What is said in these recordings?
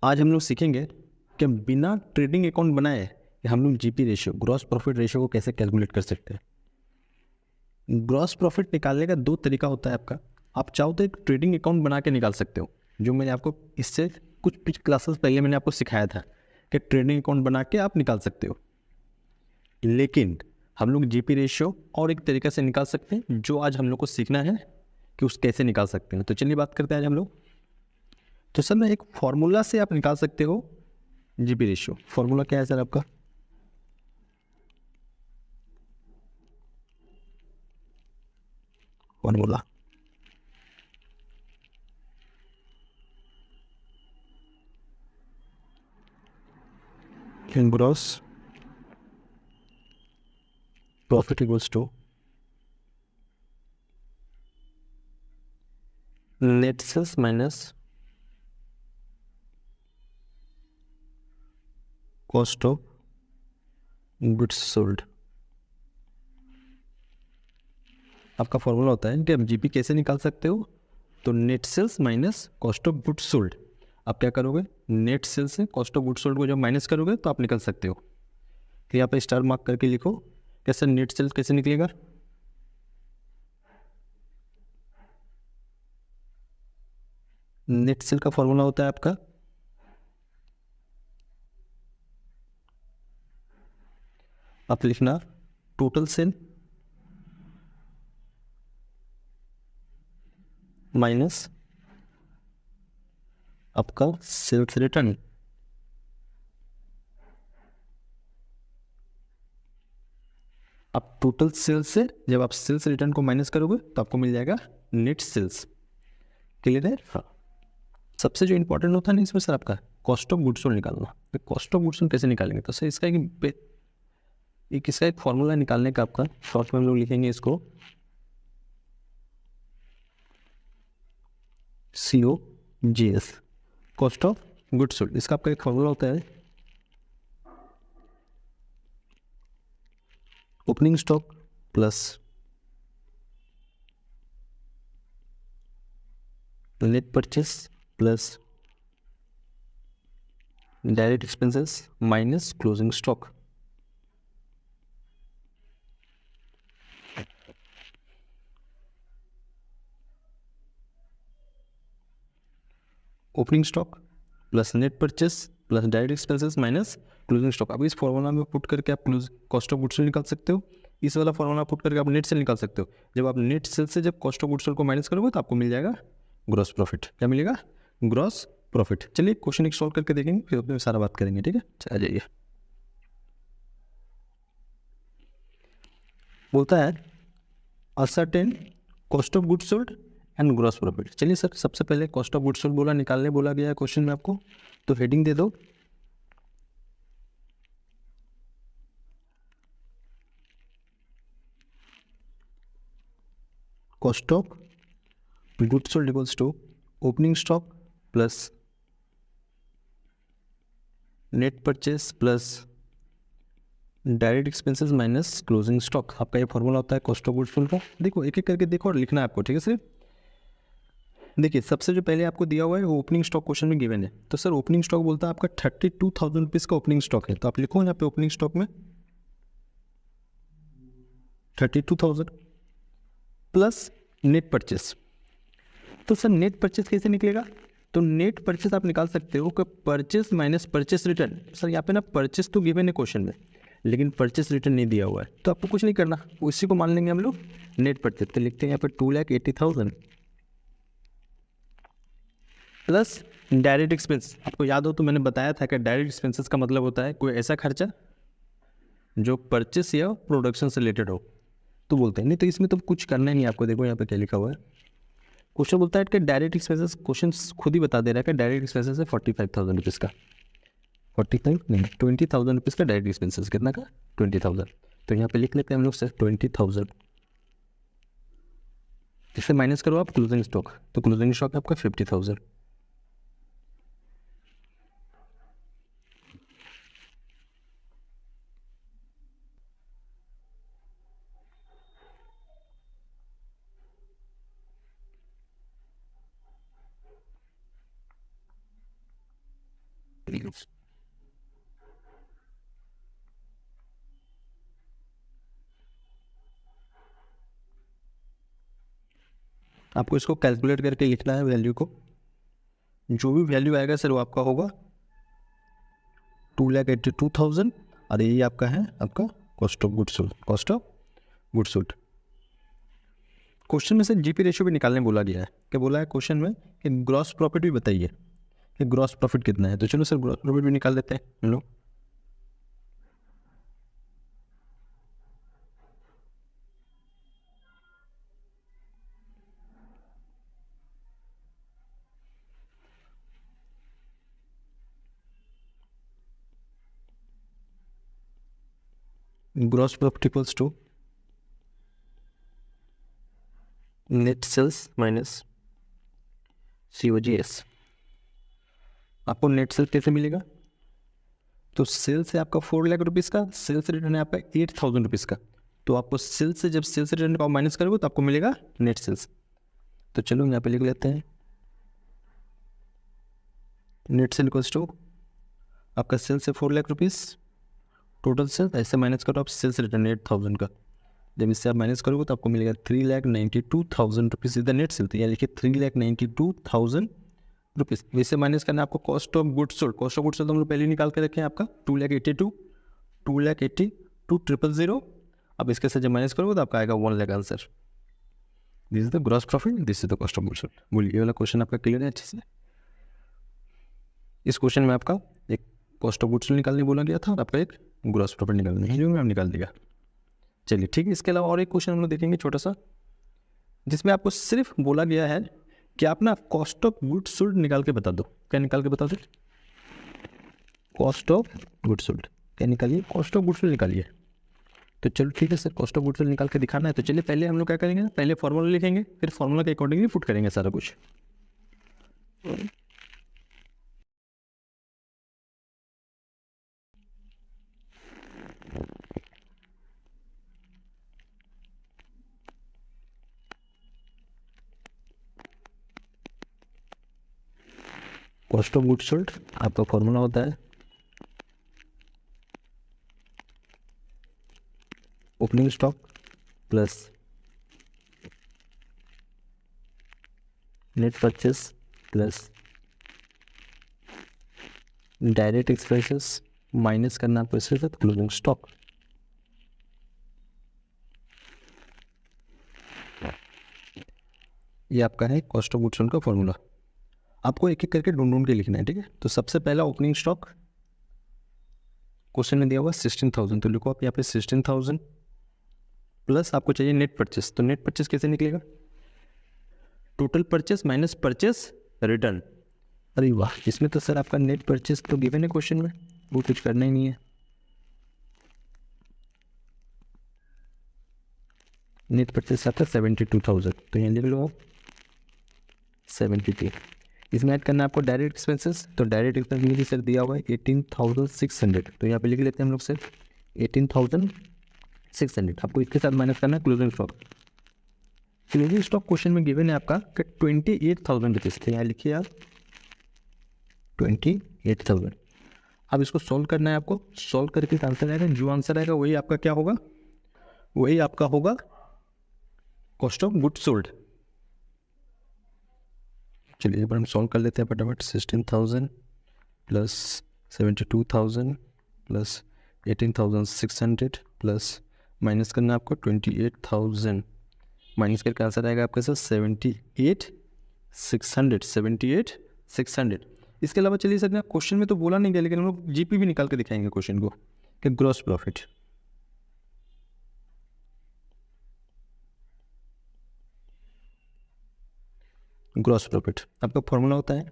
आज हम लोग सीखेंगे कि बिना ट्रेडिंग अकाउंट बनाए कि हम लोग GP ratio, gross profit ratio को कैसे कैलकुलेट कर सकते हैं। ग्रॉस प्रॉफिट निकालने का दो तरीका होता है आपका। आप चाहो तो एक ट्रेडिंग अकाउंट बना के निकाल सकते हो, जो मैंने आपको इससे कुछ क्लासेस पहले मैंने आपको सिखाया था कि ट्रेडिंग अकाउंट बना के आप निकाल सकते हो। लेकिन हम लोग जीपी रेशियो और एक तरीके से निकाल सकते हैं, जो आज हम लोग को सीखना है कि उस कैसे निकाल सकते हैं। तो चलिए बात करते हैं आज हम लोग। तो सर मैं एक फॉर्मूला से आप निकाल सकते हो जीपी रेशियो। फॉर्मूला क्या है सर आपका? Formula gross profit equals to net sales minus cost of goods sold. आपका फॉर्मूला होता है कि आप जीपी कैसे निकाल सकते हो। तो net sales minus cost of goods sold. आप क्या करोगे, नेट सेल्स से कॉस्ट ऑफ गुड्स सोल्ड को जब माइनस करोगे तो आप निकल सकते हो। तो यहाँ पे स्टार मार्क करके लिखो कैसे नेट सेल्स कैसे निकलेगा। नेट सेल का फॉर्मूला होता है आपका आप लिखना टोटल सेल माइनस आपका सेल्स रिटर्न। आप टोटल सेल्स से जब आप सेल्स रिटर्न को माइनस करोगे तो आपको मिल जाएगा नेट सेल्स। क्लियर है? हाँ। सबसे जो इंपॉर्टेंट होता है ना इसमें सर आपका कॉस्ट ऑफ गुड्स सोल्ड निकालना। तो कॉस्ट ऑफ गुड्स सोल्ड कैसे निकालेंगे? तो सर इसका एक फॉर्मूला निकालने का आपका शॉर्ट में हम लोग लिखेंगे इसको COGS, cost of goods sold. इसका आपका एक फॉर्मूला होता है opening stock plus net purchase plus direct expenses minus closing stock. Opening stock plus net purchase plus direct expenses minus closing stock. अब इस फॉर्मूला में पुट करके आप कॉस्ट ऑफ गुड्स सोल्ड निकाल सकते हो। इस वाला फॉर्मूला पुट करके आप नेट सेल निकाल सकते हो। जब आप नेट सेल से जब कॉस्ट ऑफ गुड्स सोल्ड को माइनस करोगे तो आपको मिल जाएगा ग्रॉस प्रॉफिट। क्या मिलेगा? Gross profit. चलिए क्वेश्चन एक सॉल्व करके देखेंगे, फिर अपने सारा बात करेंगे। ठीक है, आ जाइए। बोलता है ascertain cost of goods sold and gross profit. चलिए सर सबसे पहले कॉस्ट ऑफ गुड्स सोल्ड निकालने बोला गया है क्वेश्चन में आपको, तो हेडिंग दे दो cost of goods sold equals to opening stock plus net purchase plus direct expenses minus closing stock. आपका ये फॉर्मूला होता है कॉस्ट ऑफ गुड्स सोल्ड का। देखो एक एक करके देखो और लिखना है आपको। ठीक है सर, देखिए सबसे जो पहले आपको दिया हुआ है वो ओपनिंग स्टॉक क्वेश्चन में गिवन है। तो सर ओपनिंग स्टॉक बोलता है आपका 32,000 रुपीज़ का ओपनिंग स्टॉक है। तो आप लिखो यहाँ पे ओपनिंग स्टॉक में 32,000 प्लस नेट परचेस। तो सर नेट परचेस कैसे निकलेगा? तो नेट परचेस आप निकाल सकते हो कि purchase minus purchase return. Sir यहाँ पे ना परचेस तो गिवन है क्वेश्चन में, लेकिन परचेस रिटर्न नहीं दिया हुआ है। तो आपको कुछ नहीं करना, उसी को मान लेंगे हम लोग नेट परचेस। तो लिखते हैं यहाँ पे 2,80,000 प्लस डायरेक्ट एक्सपेंस। आपको याद हो तो मैंने बताया था कि डायरेक्ट एक्सपेंसेस का मतलब होता है कोई ऐसा खर्चा जो परचेस या प्रोडक्शन से रिलेटेड हो तो बोलते हैं। नहीं तो इसमें तो कुछ करना ही नहीं आपको। देखो यहाँ पे क्या लिखा हुआ है, क्वेश्चन बोलता है कि डायरेक्ट एक्सपेंसेस, क्वेश्चन खुद ही बता दे रहा है कि डायरेक्ट एक्सपेंसेस है 45,000 रुपीज़ का। 45 नहीं, 20,000 रुपीज़ का डायरेक्ट एक्सपेंसेस। कितना का? 20,000। तो यहाँ पे लिख लेते हैं हम लोग सर 20,000। इससे माइनस करो आप क्लोजिंग स्टॉक, तो क्लोजिंग स्टॉक आपका 50,000। आपको इसको कैलकुलेट करके लिखना है वैल्यू को, जो भी वैल्यू आएगा सर वो आपका होगा 2,82,000 और यही आपका है आपका cost of goods sold, cost of goods sold. Question में से जीपी रेशियो भी निकालने बोला गया है। क्या बोला है क्वेश्चन में कि ग्रॉस प्रॉफिट भी बताइए कि ग्रॉस प्रॉफिट कितना है। तो चलो सर ग्रॉस प्रॉफिट भी निकाल देते हैं हम लोग। Gross profit equals to net sales minus COGS। आपको नेट सेल्स कैसे मिलेगा? तो सेल्स है आपका 4 लाख रुपीज़ का, सेल्स रिटर्न है आपका 8,000 रुपीज़ का। तो आपको सेल्स से जब सेल्स रिटर्न को माइनस करोगे तो आपको मिलेगा नेट सेल्स। तो चलो यहाँ पे लिख लेते हैं नेट सेल इक्वल्स टू आपका सेल्स है 4 लाख रुपीज़, टोटल सेल्स ऐसे माइनस करो आप सेल्स रिटर्न 8,000 का। जब इससे आप माइनस करोगे तो आपको मिलेगा 3,92,000 रुपीज़ इधर नेट सेल। तो यहाँ लिखिए 3,92,000 रुपीज़। वैसे माइनस करना आपको cost of goods sold. Cost of goods sold हम लोग पहले निकाल के रखे हैं आपका 2,82,000 अब इसके साथ जब माइनस करोगे तो आपका आएगा 1 lakh answer. This is the gross profit, this is the cost of goods sold. बोलिए ये वाला क्वेश्चन आपका क्लियर है अच्छे से? इस क्वेश्चन में आपका एक कॉस्ट ऑफ गुड्स सोल्ड निकालने बोला गया था और आपका एक ग्रॉस प्रॉफिट निकालना है, जो मैंने निकाल दिया। चलिए ठीक है, इसके अलावा और एक क्वेश्चन हम लोग देखेंगे छोटा सा, जिसमें आपको सिर्फ बोला गया है कि आप ना कॉस्ट ऑफ गुड्स सोल्ड निकाल के बता दो। क्या निकाल के बता दो? Cost of goods sold. क्या निकालिए? कॉस्ट ऑफ गुड्स सोल्ड निकालिए। तो चलो ठीक है sir, cost of goods sold निकाल के दिखाना है। तो चलिए पहले हम लोग क्या करेंगे, पहले फॉर्मूला लिखेंगे, फिर फॉर्मूला के अकॉर्डिंगली पुट करेंगे सारा कुछ। कॉस्ट ऑफ गुड्स सोल्ड आपका फॉर्मूला होता है opening stock plus net purchase plus direct expenses minus करना आपको इसके साथ क्लोजिंग स्टॉक। ये आपका है कॉस्ट ऑफ गुड्स सोल्ड का फॉर्मूला। आपको एक एक करके ढूंढ ढूंढ के लिखना है, ठीक है? तो सबसे पहला ओपनिंग स्टॉक क्वेश्चन में दिया हुआ 16,000, तो लिखो आप यहाँ पे 16,000 प्लस आपको चाहिए नेट परचेस। तो नेट परचेस कैसे निकलेगा? Total purchase minus purchase return. अरे वाह, इसमें तो सर आपका नेट परचेस तो गिवन है क्वेश्चन में, वो कुछ करना ही नहीं है। नेट परचेस आता है 72,000, तो यहाँ लिख लो आप 72। इसमें ऐड करना है आपको डायरेक्ट एक्सपेंसेस। तो डायरेक्ट एक्सपेंस मुझे सर दिया हुआ है 18,600, तो यहाँ पे लिख लेते हैं हम लोग सर 18,600। आपको इसके साथ माइनस करना है closing stock. Closing stock question में गिवन है आपका कि 28,000 रुपीज़ थे। यहाँ लिखिए आप 28,000। अब इसको सॉल्व करना है आपको। सॉल्व करके आंसर आएगा, जो आंसर आएगा वही आपका क्या होगा, वही आपका होगा कॉस्ट ऑफ गुड्स सोल्ड। चलिए एक बार हम सॉल्व कर लेते हैं फटाफट। 16,000 प्लस 72,000 प्लस 18,600 प्लस माइनस करना आपको 28,000, माइनस करके आंसर आएगा आपके साथ 78,600। इसके अलावा चलिए सर ना क्वेश्चन में तो बोला नहीं गया, लेकिन हम लोग जीपी भी निकाल के दिखाएंगे क्वेश्चन को कि ग्रॉस प्रॉफिट। ग्रॉस प्रॉफिट आपका फॉर्मूला होता है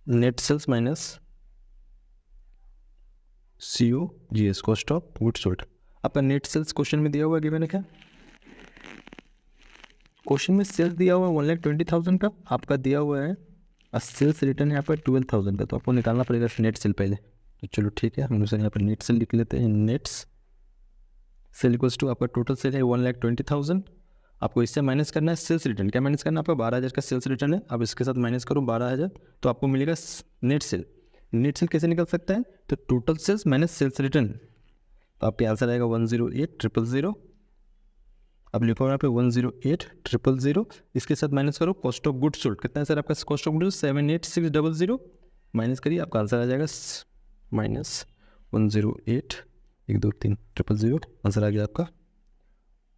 net sales minus COGS, cost of goods sold. आपका नेट सेल्स क्वेश्चन में दिया हुआ गिवन है क्या? क्वेश्चन में सेल्स दिया हुआ है 1,20,000 का, आपका दिया हुआ है सेल्स रिटर्न है आपका 12,000 का, तो आपको निकालना पड़ेगा नेट सेल पहले। तो चलो ठीक है, हम लोग यहाँ पर नेट सेल लिख लेते हैं। नेट्स सेल इक्वल्स टू आपका टोटल सेल है 1,20,000। आपको इससे माइनस करना है सेल्स रिटर्न। क्या माइनस करना है आपका? 12,000 का सेल्स रिटर्न है। अब इसके साथ माइनस करो 12,000, तो आपको मिलेगा नेट सेल। नेट सेल कैसे निकल सकता है, तो total sales minus sales return. तो आपके आंसर आएगा 108,000। अब लिखो यहाँ पे 108,000, इसके साथ माइनस करो कॉस्ट ऑफ गुड्स सोल्ड। कितना है सर आपका कॉस्ट ऑफ गुड्स, 78600, माइनस करिए, आपका आंसर आ जाएगा -108,123,000। आंसर आ गया आपका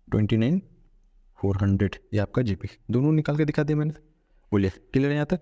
29,400। ये आपका जीपी। दोनों निकाल के दिखा दिया मैंने। बोलिए क्लियर है यहाँ तक।